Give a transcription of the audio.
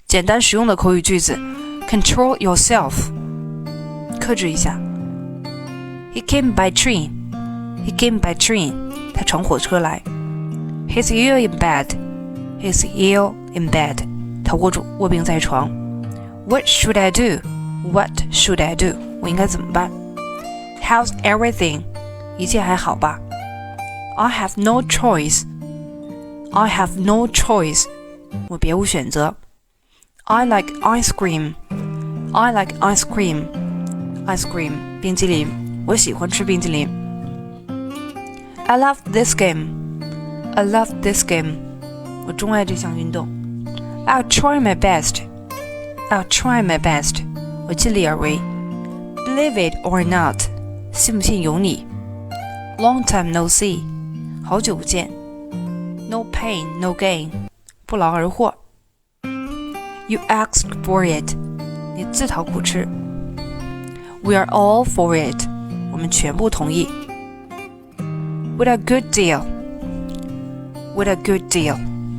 简单实用的口语句子 Control yourself 克制一下 He came by train He came by train 他乘火车来 He's ill in bed He's ill in bed 他卧病在床 What should I do? What should I do? 我应该怎么办 How's everything? 一切还好吧 I have no choice I have no choice 我别无选择 I like ice cream I like ice cream Ice cream 冰淇淋我喜欢吃冰淇淋 I love this game I love this game 我钟爱这项运动 I'll try my best I'll try my best 我尽力而为 Believe it or not 信不信由你 Long time no see 好久不见 No pain, no gain 不劳而获 You asked for it 你自讨苦吃 We are all for it 我们全部同意 What a good deal What a good deal